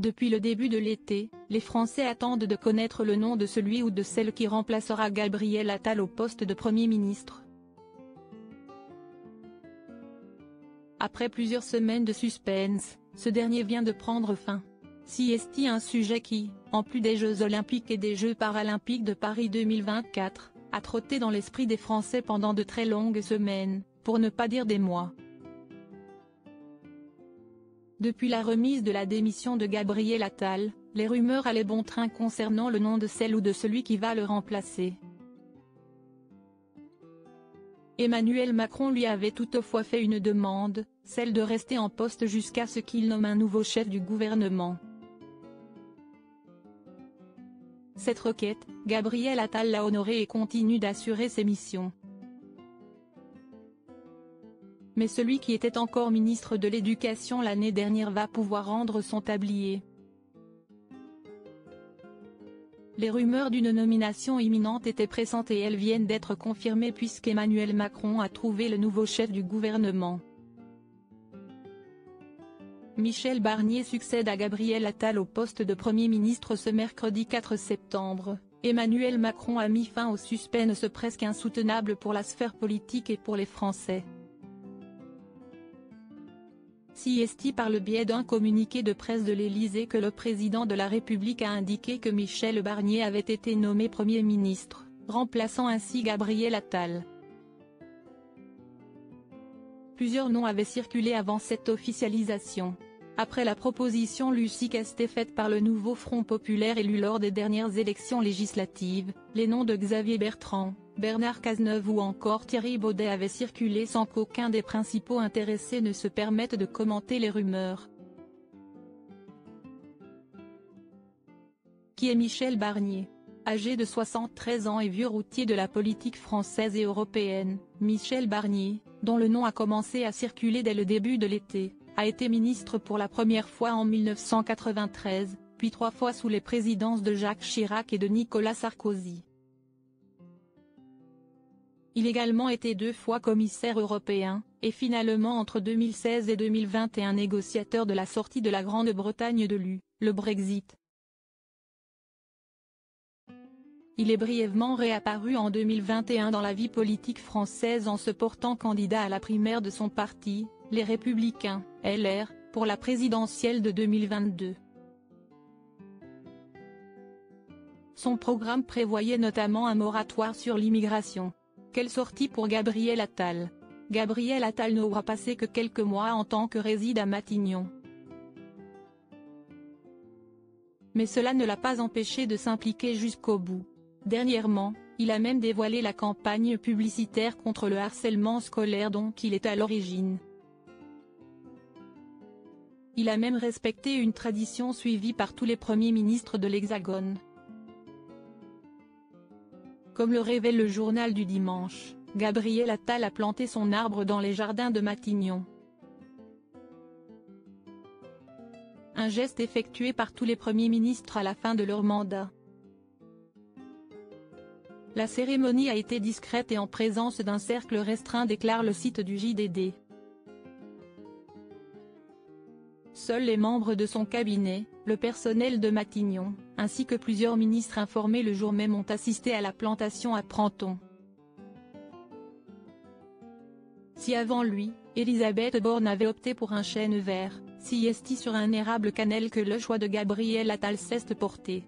Depuis le début de l'été, les Français attendent de connaître le nom de celui ou de celle qui remplacera Gabriel Attal au poste de Premier ministre. Après plusieurs semaines de suspense, ce dernier vient de prendre fin. Est un sujet qui, en plus des Jeux Olympiques et des Jeux Paralympiques de Paris 2024, a trotté dans l'esprit des Français pendant de très longues semaines, pour ne pas dire des mois. Depuis la remise de la démission de Gabriel Attal, les rumeurs allaient bon train concernant le nom de celle ou de celui qui va le remplacer. Emmanuel Macron lui avait toutefois fait une demande, celle de rester en poste jusqu'à ce qu'il nomme un nouveau chef du gouvernement. Cette requête, Gabriel Attal l'a honorée et continue d'assurer ses missions. Mais celui qui était encore ministre de l'Éducation l'année dernière va pouvoir rendre son tablier. Les rumeurs d'une nomination imminente étaient pressantes et elles viennent d'être confirmées puisqu'Emmanuel Macron a trouvé le nouveau chef du gouvernement. Michel Barnier succède à Gabriel Attal au poste de Premier ministre ce mercredi 4 septembre. Emmanuel Macron a mis fin au suspense presque insoutenable pour la sphère politique et pour les Français. C'est par le biais d'un communiqué de presse de l'Élysée que le président de la République a indiqué que Michel Barnier avait été nommé Premier ministre, remplaçant ainsi Gabriel Attal. Plusieurs noms avaient circulé avant cette officialisation. Après la proposition lucide faite par le nouveau Front populaire élu lors des dernières élections législatives, les noms de Xavier Bertrand, Bernard Cazeneuve ou encore Thierry Baudet avaient circulé sans qu'aucun des principaux intéressés ne se permette de commenter les rumeurs. Qui est Michel Barnier? Âgé de 73 ans et vieux routier de la politique française et européenne, Michel Barnier, dont le nom a commencé à circuler dès le début de l'été, a été ministre pour la première fois en 1993, puis 3 fois sous les présidences de Jacques Chirac et de Nicolas Sarkozy. Il a également été 2 fois commissaire européen, et finalement entre 2016 et 2021 négociateur de la sortie de la Grande-Bretagne de l'UE, le Brexit. Il est brièvement réapparu en 2021 dans la vie politique française en se portant candidat à la primaire de son parti, les Républicains, LR, pour la présidentielle de 2022. Son programme prévoyait notamment un moratoire sur l'immigration. Quelle sortie pour Gabriel Attal? Gabriel Attal n'aura passé que quelques mois en tant que réside à Matignon. Mais cela ne l'a pas empêché de s'impliquer jusqu'au bout. Dernièrement, il a même dévoilé la campagne publicitaire contre le harcèlement scolaire dont il est à l'origine. Il a même respecté une tradition suivie par tous les premiers ministres de l'Hexagone. Comme le révèle le journal du dimanche, Gabriel Attal a planté son arbre dans les jardins de Matignon. Un geste effectué par tous les premiers ministres à la fin de leur mandat. La cérémonie a été discrète et en présence d'un cercle restreint, déclare le site du JDD. Seuls les membres de son cabinet, le personnel de Matignon, ainsi que plusieurs ministres informés le jour même ont assisté à la plantation à Prenton. Si avant lui, Elisabeth Borne avait opté pour un chêne vert, c'est sur un érable cannelle que le choix de Gabriel Attal s'est porté.